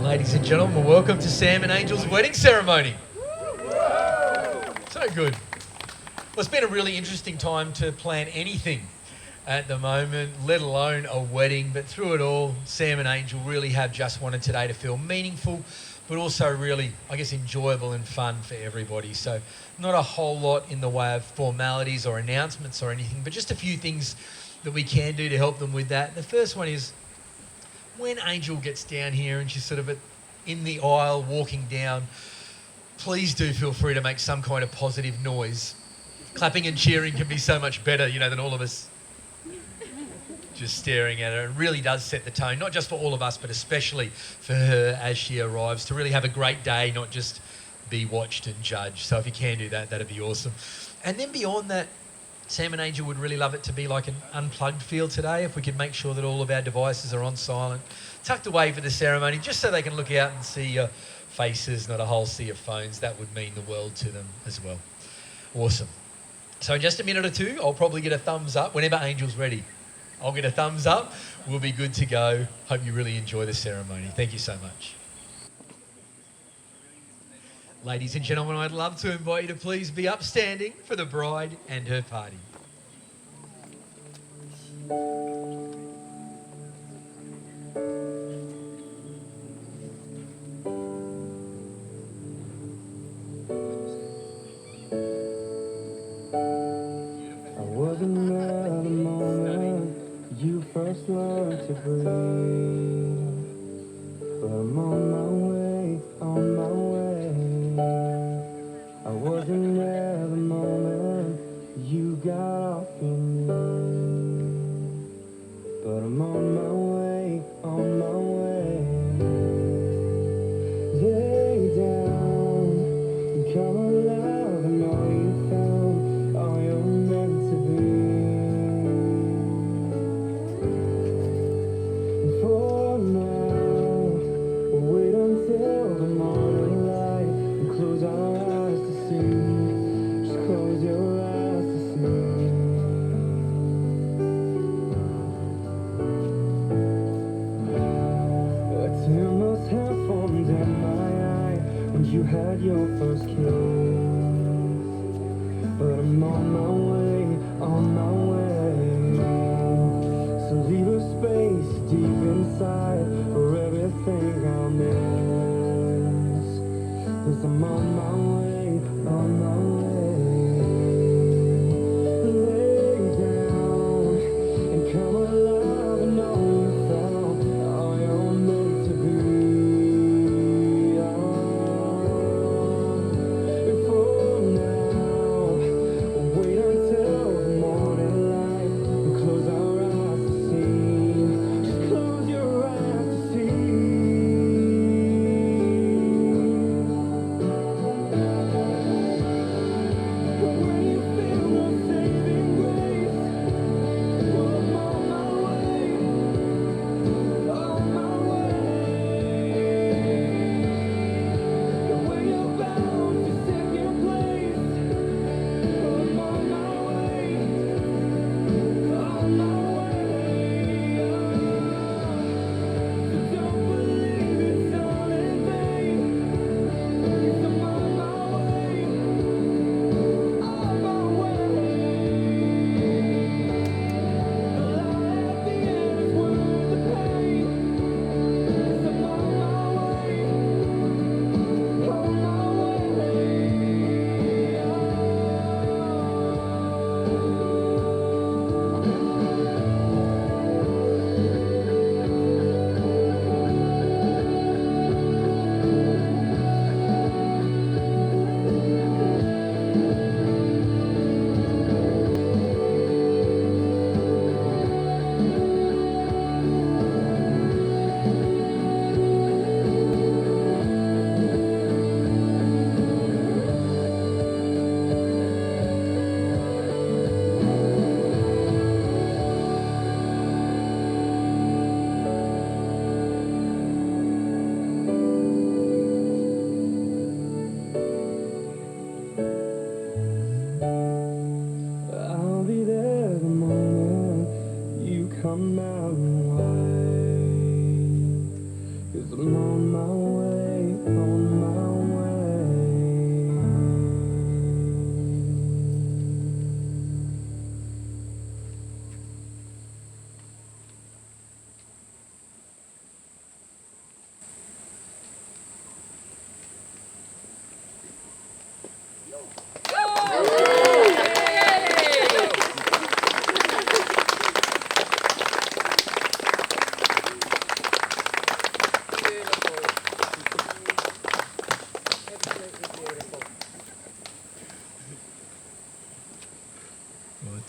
Ladies and gentlemen, welcome to Sam and Angel's wedding ceremony. So good. Well, it's been a really interesting time to plan anything at the moment, let alone a wedding. But through it all, Sam and Angel really have just wanted today to feel meaningful, but also really, I guess, enjoyable and fun for everybody. So not a whole lot in the way of formalities or announcements or anything, but just a few things that we can do to help them with that. The first one is when Angel gets down here and she's sort of in the aisle walking down, please do feel free to make some kind of positive noise. Clapping and cheering can be so much better, than all of us just staring at her. It really does set the tone, not just for all of us, but especially for her as she arrives, to really have a great day, not just be watched and judged. So if you can do that, that'd be awesome. And then beyond that, Sam and Angel would really love it to be like an unplugged feel today, if we could make sure that all of our devices are on silent, tucked away for the ceremony, just so they can look out and see your faces, not a whole sea of phones. That would mean the world to them as well. Awesome. So in just a minute or two, I'll probably get a thumbs up. Whenever Angel's ready, I'll get a thumbs up. We'll be good to go. Hope you really enjoy the ceremony. Thank you so much. Ladies and gentlemen, I'd love to invite you to please be upstanding for the bride and her party. I wasn't there the moment you first learned to breathe, but I'm on my way, on my way. I wasn't there the moment you got off your knee, but I'm on my way, on my way. Lay down and come alive, and all you found, all you're meant to be. And for now, we'll wait until the morning light and close our eyes to see. Just close your eyes to see. A tear must have formed in my eye when you had your first kiss, but I'm on my way, on my way. So leave a space deep inside for everything I'll miss, 'cause I'm on my way, on my way. Lay down and come alive, and all you found, all you're meant to be. And for now, we'll wait until the morning light and close our eyes to see. Just close your eyes to see.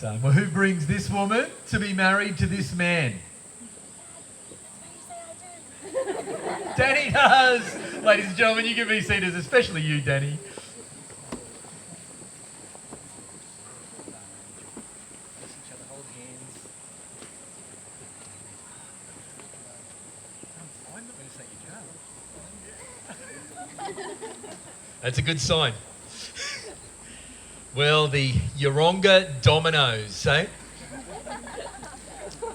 Well, who brings this woman to be married to this man? Danny does! Ladies and gentlemen, you can be seated, especially you, Danny. That's a good sign. Well, the Yeronga Dominoes, eh?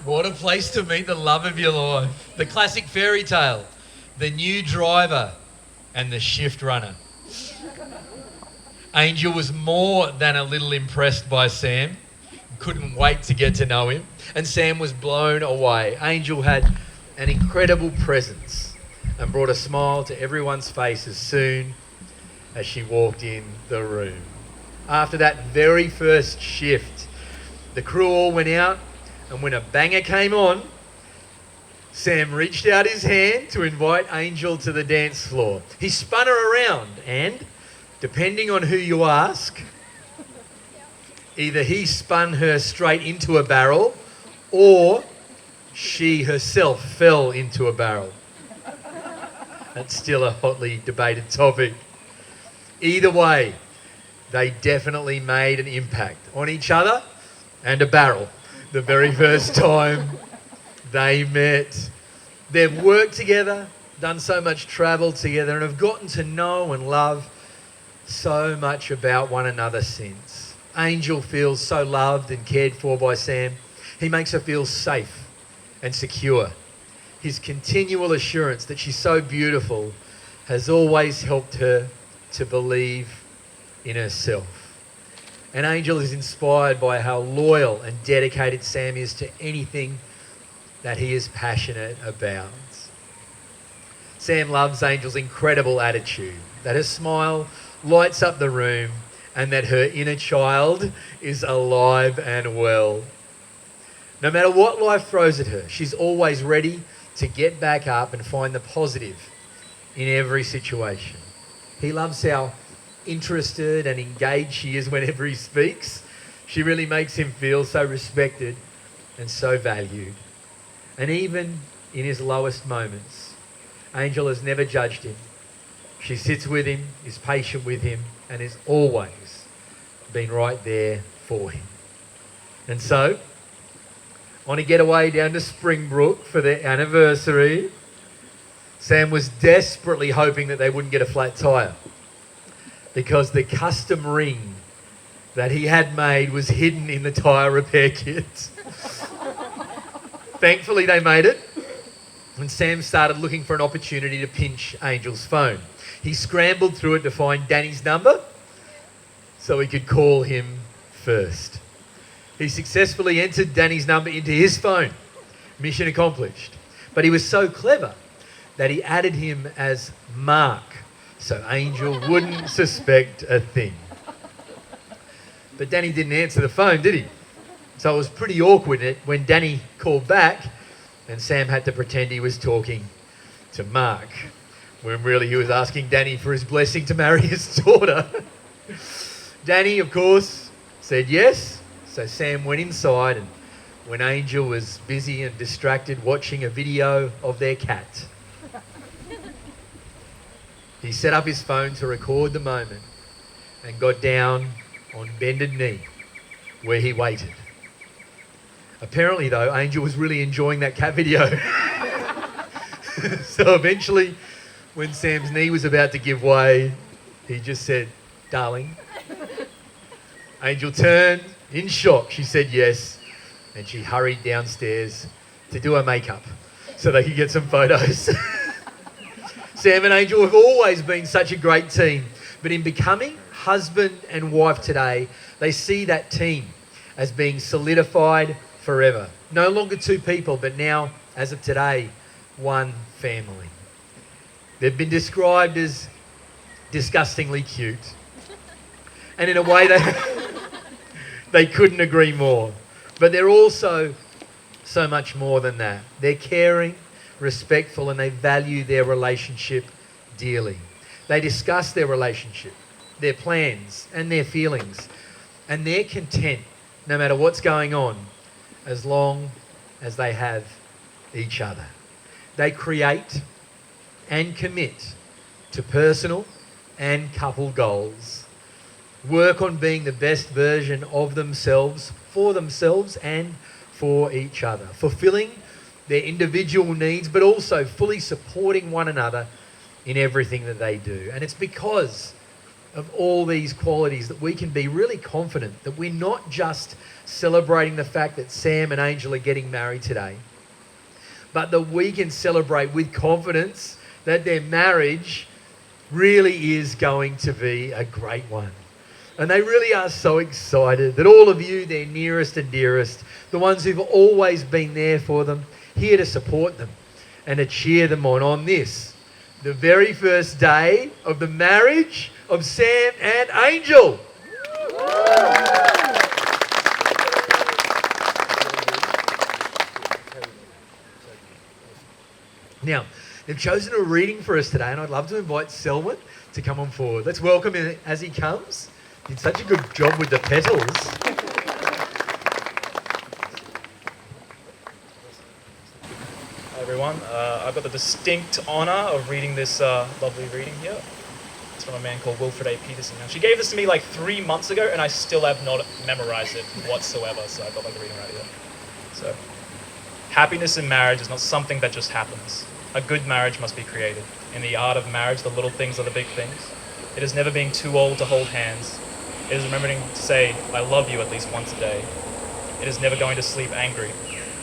What a place to meet the love of your life. The classic fairy tale, the new driver, and the shift runner. Angel was more than a little impressed by Sam. Couldn't wait to get to know him. And Sam was blown away. Angel had an incredible presence and brought a smile to everyone's face as soon as she walked in the room. After that very first shift, the crew all went out, and when a banger came on, Sam reached out his hand to invite Angel to the dance floor. He spun her around and, depending on who you ask, either he spun her straight into a barrel or she herself fell into a barrel. That's still a hotly debated topic. Either way, they definitely made an impact on each other and a barrel the very first time they met. They've worked together, done so much travel together, and have gotten to know and love so much about one another since. Angel feels so loved and cared for by Sam. He makes her feel safe and secure. His continual assurance that she's so beautiful has always helped her to believe in herself. And Angel is inspired by how loyal and dedicated Sam is to anything that he is passionate about. Sam loves Angel's incredible attitude, that her smile lights up the room and that her inner child is alive and well. No matter what life throws at her, she's always ready to get back up and find the positive in every situation. He loves how interested and engaged she is whenever he speaks. She really makes him feel so respected and so valued. And even in his lowest moments, Angel has never judged him. She sits with him, is patient with him, and has always been right there for him. And so, on a getaway down to Springbrook for their anniversary, Sam was desperately hoping that they wouldn't get a flat tyre because the custom ring that he had made was hidden in the tyre repair kit. Thankfully, they made it, and Sam started looking for an opportunity to pinch Angel's phone. He scrambled through it to find Danny's number so he could call him first. He successfully entered Danny's number into his phone. Mission accomplished. But he was so clever that he added him as Mark so Angel wouldn't suspect a thing. But Danny didn't answer the phone, did he? So it was pretty awkward when Danny called back and Sam had to pretend he was talking to Mark, when really he was asking Danny for his blessing to marry his daughter. Danny, of course, said yes. So Sam went inside, and when Angel was busy and distracted watching a video of their cat, he set up his phone to record the moment and got down on bended knee where he waited. Apparently, though, Angel was really enjoying that cat video. So eventually, when Sam's knee was about to give way, he just said, "Darling." Angel turned in shock. She said yes, and she hurried downstairs to do her makeup so they could get some photos. Sam and Angel have always been such a great team, but in becoming husband and wife today, they see that team as being solidified forever. No longer two people, but now, as of today, one family. They've been described as disgustingly cute. And in a way, they couldn't agree more. But they're also so much more than that. They're caring, respectful, and they value their relationship dearly. They discuss their relationship, their plans, and their feelings. And they're content no matter what's going on, as long as they have each other. They create and commit to personal and couple goals. Work on being the best version of themselves and for each other, fulfilling their individual needs, but also fully supporting one another in everything that they do. And it's because of all these qualities that we can be really confident that we're not just celebrating the fact that Sam and Angel are getting married today, but that we can celebrate with confidence that their marriage really is going to be a great one. And they really are so excited that all of you, their nearest and dearest, the ones who've always been there for them, here to support them and to cheer them on this, the very first day of the marriage of Sam and Angel. Now, they've chosen a reading for us today, and I'd love to invite Selwyn to come on forward. Let's welcome him as he comes. Did such a good job with the petals. Hi everyone, I've got the distinct honour of reading this lovely reading here. It's from a man called Wilfred A. Peterson. Now, she gave this to me like 3 months ago and I still have not memorised it whatsoever, so I felt like reading right here. So, happiness in marriage is not something that just happens. A good marriage must be created. In the art of marriage, the little things are the big things. It is never being too old to hold hands. It is remembering to say, I love you at least once a day. It is never going to sleep angry.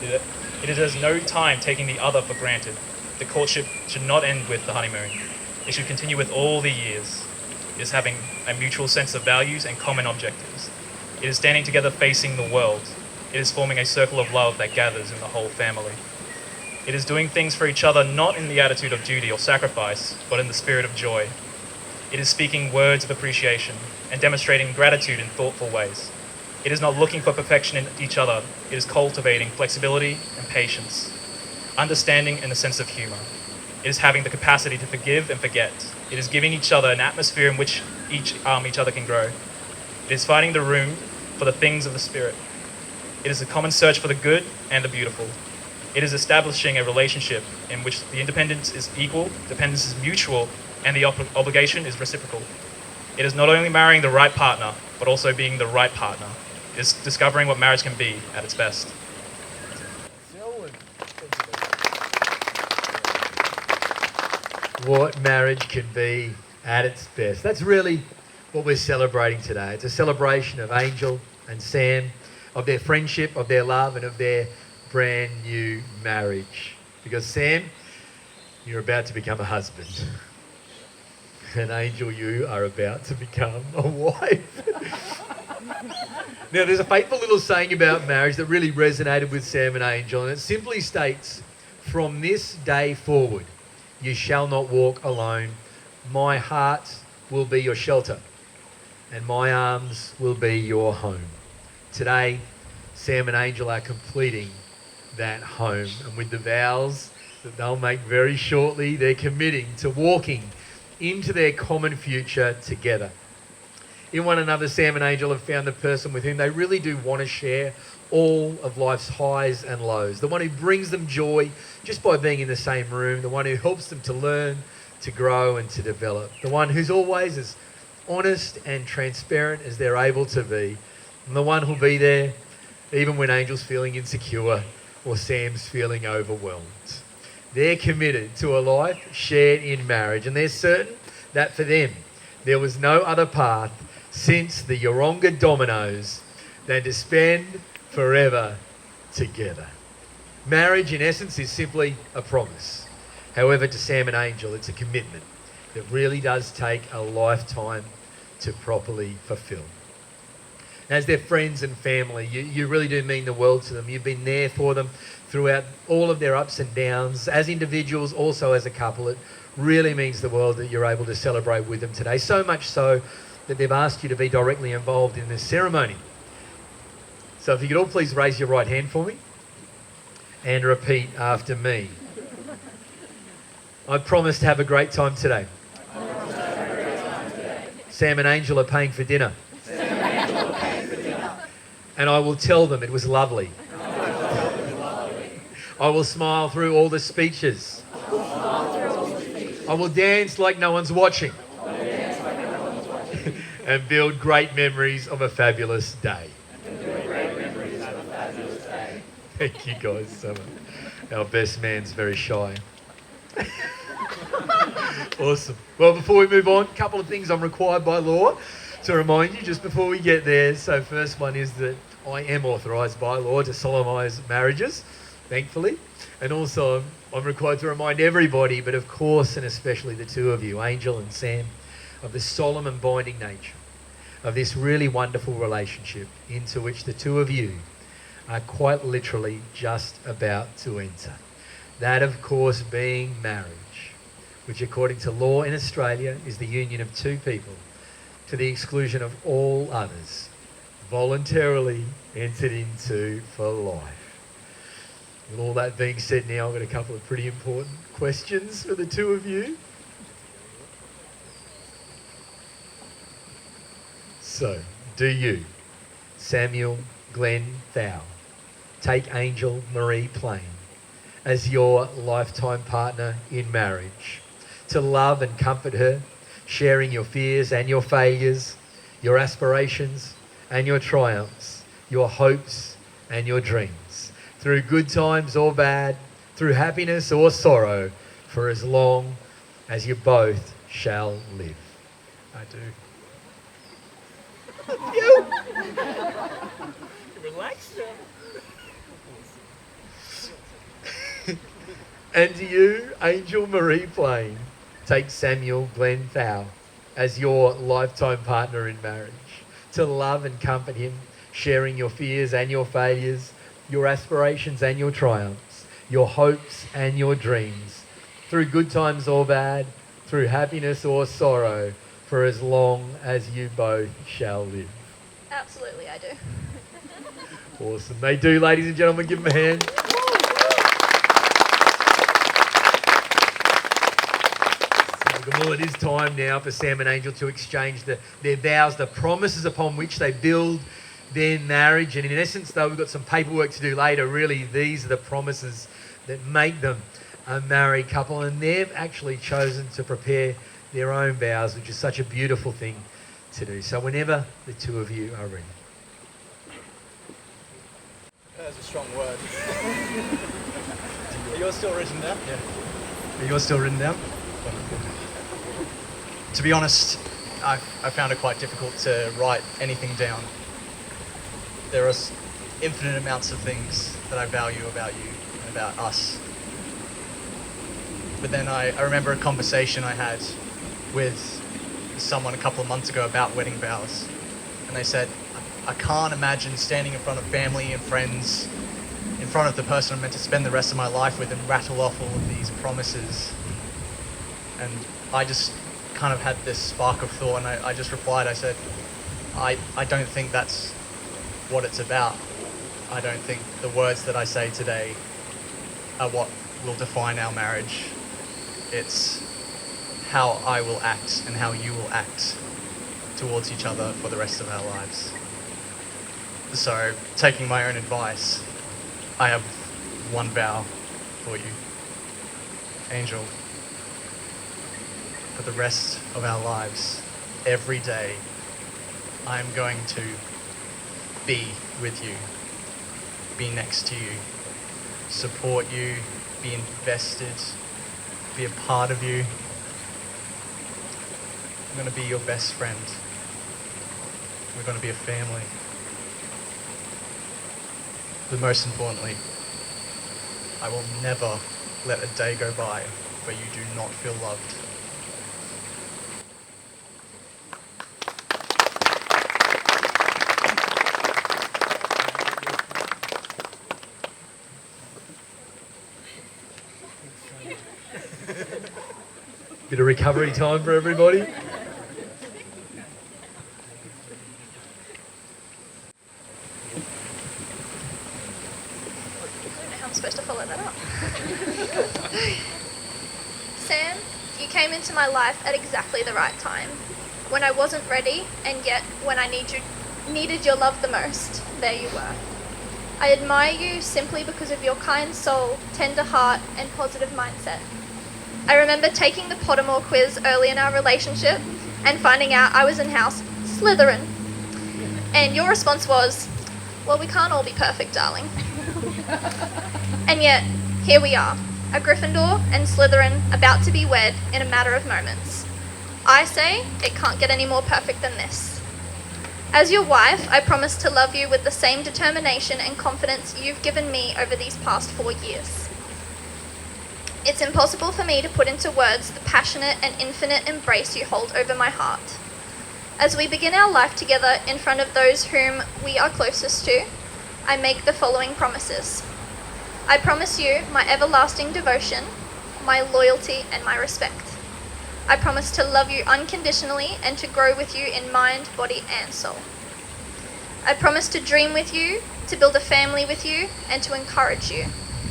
It is no time taking the other for granted. The courtship should not end with the honeymoon. It should continue with all the years. It is having a mutual sense of values and common objectives. It is standing together facing the world. It is forming a circle of love that gathers in the whole family. It is doing things for each other not in the attitude of duty or sacrifice, but in the spirit of joy. It is speaking words of appreciation and demonstrating gratitude in thoughtful ways. It is not looking for perfection in each other. It is cultivating flexibility and patience, understanding and a sense of humor. It is having the capacity to forgive and forget. It is giving each other an atmosphere in which each other can grow. It is finding the room for the things of the spirit. It is a common search for the good and the beautiful. It is establishing a relationship in which the independence is equal, dependence is mutual, and the obligation is reciprocal. It is not only marrying the right partner, but also being the right partner. It is discovering what marriage can be at its best. What marriage can be at its best. That's really what we're celebrating today. It's a celebration of Angel and Sam, of their friendship, of their love, and of their brand new marriage. Because Sam, you're about to become a husband. And Angel, you are about to become a wife. Now, there's a fateful little saying about marriage that really resonated with Sam and Angel, and it simply states, from this day forward, you shall not walk alone. My heart will be your shelter, and my arms will be your home. Today, Sam and Angel are completing that home, and with the vows that they'll make very shortly, they're committing to walking into their common future together. In one another, Sam and Angel have found the person with whom they really do want to share all of life's highs and lows, the one who brings them joy just by being in the same room, the one who helps them to learn, to grow and to develop, the one who's always as honest and transparent as they're able to be, and the one who'll be there even when Angel's feeling insecure or Sam's feeling overwhelmed. They're committed to a life shared in marriage, and they're certain that for them there was no other path since the Yeronga Dominoes than to spend forever together. Marriage, in essence, is simply a promise. However, to Sam and Angel, it's a commitment that really does take a lifetime to properly fulfill. As their friends and family, you really do mean the world to them. You've been there for them throughout all of their ups and downs. As individuals, also as a couple, it really means the world that you're able to celebrate with them today. So much so that they've asked you to be directly involved in this ceremony. So if you could all please raise your right hand for me and repeat after me. I promise to have a great time today. Sam and Angel are paying for dinner. and I will tell them it was lovely. I will smile through all the speeches. I will dance like no one's watching. And build great memories of a fabulous day. Thank you guys so much. Our best man's very shy. Awesome. Well, before we move on, a couple of things I'm required by law to remind you just before we get there. So first one is that I am authorised by law to solemnise marriages, thankfully. And also I'm required to remind everybody, but of course and especially the two of you, Angel and Sam, of the solemn and binding nature of this really wonderful relationship into which the two of you are quite literally just about to enter. That, of course, being marriage, which according to law in Australia is the union of two people to the exclusion of all others, voluntarily entered into for life. With all that being said now, I've got a couple of pretty important questions for the two of you. So, do you, Samuel Glenn Thau, take Angel Marie Plain as your lifetime partner in marriage, to love and comfort her, sharing your fears and your failures, your aspirations and your triumphs, your hopes and your dreams, through good times or bad, through happiness or sorrow, for as long as you both shall live? I do. You. Relax. And do you, Angel Marie Plain, take Samuel Glenn Thau as your lifetime partner in marriage, to love and comfort him, sharing your fears and your failures, your aspirations and your triumphs, your hopes and your dreams, through good times or bad, through happiness or sorrow, for as long as you both shall live? Absolutely, I do. Awesome. They do, ladies and gentlemen. Give them a hand. Well, it is time now for Sam and Angel to exchange their vows, the promises upon which they build their marriage. And in essence, though, we've got some paperwork to do later. Really, these are the promises that make them a married couple. And they've actually chosen to prepare their own vows, which is such a beautiful thing to do. So whenever the two of you are ready. That's a strong word. Are yours still written down? Yeah. Are yours still written down? To be honest, I found it quite difficult to write anything down. There are infinite amounts of things that I value about you and about us. But then I remember a conversation I had with someone a couple of months ago about wedding vows. And they said, I can't imagine standing in front of family and friends, in front of the person I'm meant to spend the rest of my life with, and rattle off all of these promises. And I just kind of had this spark of thought, and I just replied, I said, I don't think that's what it's about. I don't think the words that I say today are what will define our marriage. It's how I will act and how you will act towards each other for the rest of our lives. So, taking my own advice, I have one vow for you. Angel, for the rest of our lives, every day, I am going to be with you, be next to you, support you, be invested, be a part of you. I'm going to be your best friend. We're going to be a family. But most importantly, I will never let a day go by where you do not feel loved. Bit of recovery time for everybody. I don't know how I'm supposed to follow that up. Sam, you came into my life at exactly the right time. When I wasn't ready, and yet when I needed your love the most, there you were. I admire you simply because of your kind soul, tender heart, and positive mindset. I remember taking the Pottermore quiz early in our relationship and finding out I was in house Slytherin. And your response was, well, we can't all be perfect, darling. And yet, here we are, a Gryffindor and Slytherin about to be wed in a matter of moments. I say it can't get any more perfect than this. As your wife, I promise to love you with the same determination and confidence you've given me over these past 4 years. It's impossible for me to put into words the passionate and infinite embrace you hold over my heart. As we begin our life together in front of those whom we are closest to, I make the following promises. I promise you my everlasting devotion, my loyalty, and my respect. I promise to love you unconditionally and to grow with you in mind, body, and soul. I promise to dream with you, to build a family with you, and to encourage you.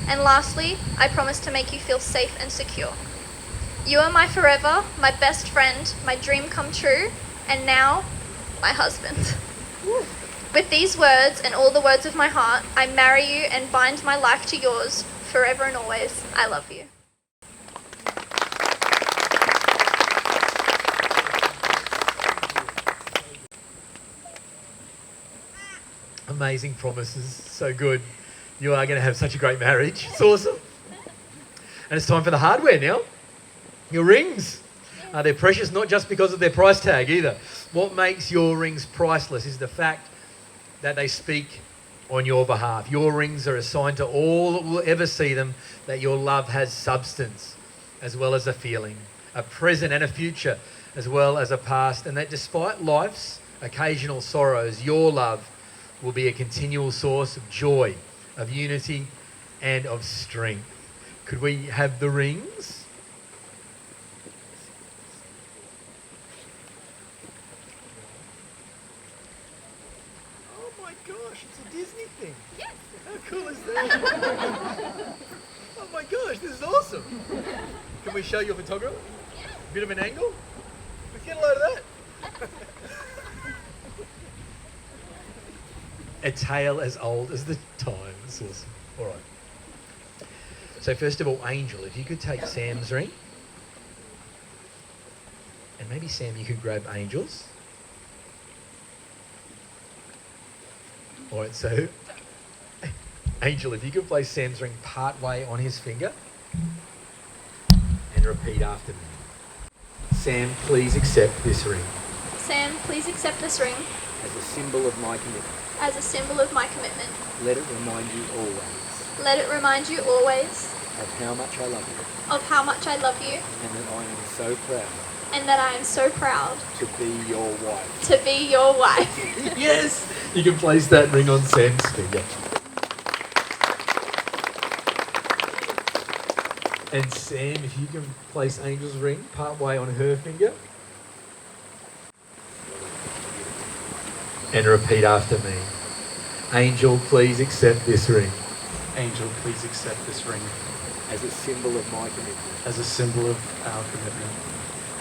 And lastly, I promise to make you feel safe and secure. You are my forever, my best friend, my dream come true, and now, my husband. With these words and all the words of my heart, I marry you and bind my life to yours, forever and always. I love you. Amazing promises, so good. You are going to have such a great marriage. It's awesome. And it's time for the hardware now. Your rings. They're precious not just because of their price tag either. What makes your rings priceless is the fact that they speak on your behalf. Your rings are a sign to all that will ever see them that your love has substance as well as a feeling, a present and a future as well as a past, and that despite life's occasional sorrows, your love will be a continual source of joy, of unity, and of strength. Could we have the rings? Oh my gosh, it's a Disney thing. Yes. How cool is that? Oh my gosh, this is awesome. Can we show your photographer? A bit of an angle? Let's get a load of that. A tale as old as the time. That's awesome. All right. So first of all, Angel, if you could take Sam's ring. And maybe Sam, you could grab Angel's. All right, so Angel, if you could place Sam's ring part way on his finger and repeat after me. Sam, please accept this ring. Sam, please accept this ring As a symbol of my commitment. as a symbol of my commitment. Let it remind you always Let it remind you always of how much I love you of how much I love you and that I am so proud and that I am so proud to be your wife. to be your wife. Yes! You can place that ring on Sam's finger. And Sam, if you can place Angel's ring part way on her finger. And repeat after me. Angel, please accept this ring. Angel, please accept this ring As a symbol of my commitment. as a symbol of our commitment.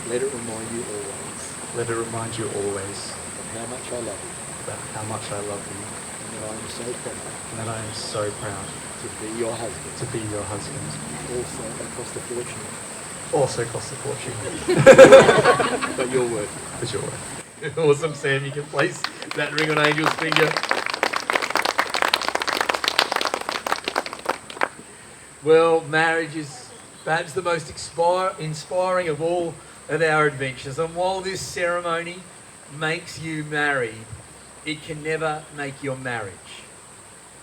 Let it remind you always Let it remind you always of how much I love you about how much I love you and that I am so proud and that I am so proud to be your husband. to be your husband. Also, it cost a fortune, Also costs a fortune, but you're worth it. but you're worth it. Awesome, Sam. You can place that ring on Angel's finger. Well, marriage is perhaps the most inspiring of all of our adventures. And while this ceremony makes you married, it can never make your marriage.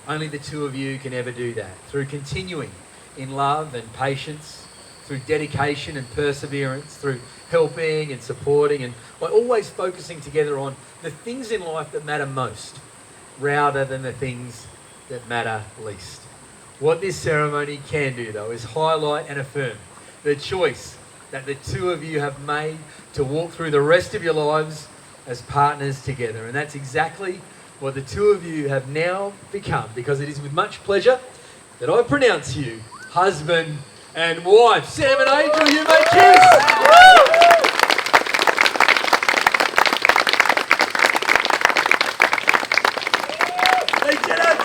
Only the two of you can ever do that. Through continuing in love and patience, through dedication and perseverance, through helping and supporting, and by always focusing together on the things in life that matter most, rather than the things that matter least. What this ceremony can do, though, is highlight and affirm the choice that the two of you have made to walk through the rest of your lives as partners together. And that's exactly what the two of you have now become, because it is with much pleasure that I pronounce you husband and wife. Sam and Angel, you may kiss. Charlie Jennings.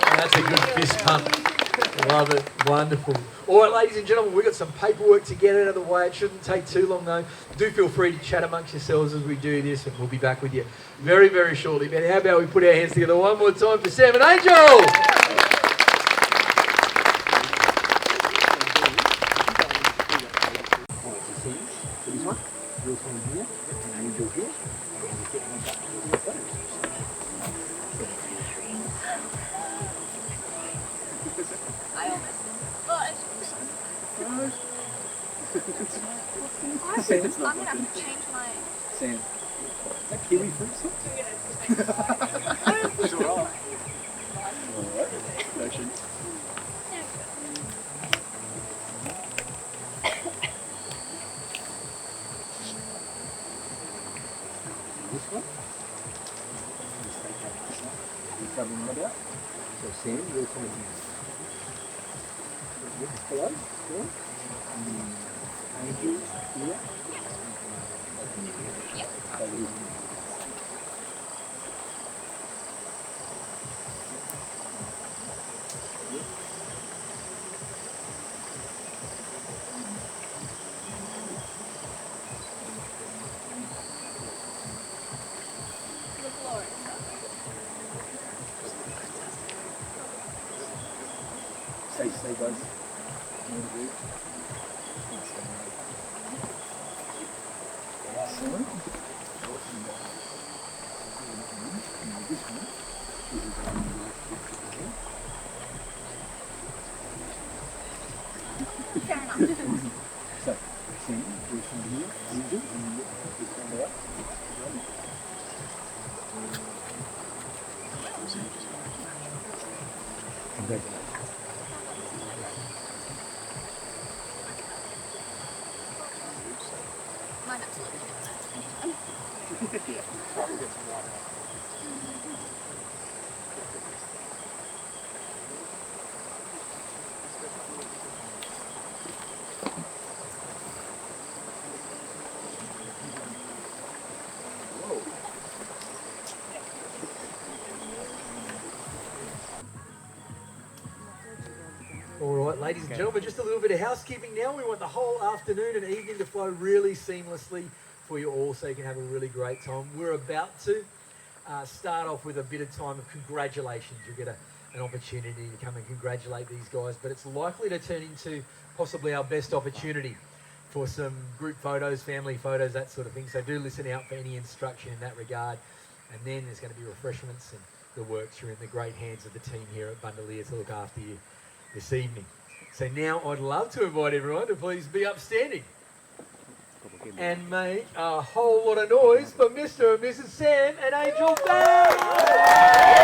Oh, that's a good fist pump. Love it. Wonderful. All right, ladies and gentlemen, we've got some paperwork to get out of the way. It shouldn't take too long, though. Do feel free to chat amongst yourselves as we do this, and we'll be back with you very, very shortly. But how about we put our hands together one more time for Sam and Angel? I'm gonna have to change my. Sam. Is that kiwi fruit sauce? It's alright. Alright. Lotion. This one? You probably know about. So Sam, you're coming here. Hello? Hello? Andrew, here? Stay buzz. Excellent. So, Sam, we're from here, Angel, and we're from there. Congratulations. Mine absolutely. All right, ladies and gentlemen, just a little bit of housekeeping now. We want the whole afternoon and evening to flow really seamlessly for you all so you can have a really great time. We're about to start off with a bit of time of congratulations. You'll get an opportunity to come and congratulate these guys, but it's likely to turn into possibly our best opportunity for some group photos, family photos, that sort of thing. So do listen out for any instruction in that regard. And then there's going to be refreshments, and the works are in the great hands of the team here at Bandolier to look after you this evening. So now I'd love to invite everyone to please be upstanding and make a whole lot of noise for Mr. and Mrs. Sam and Angel Bell.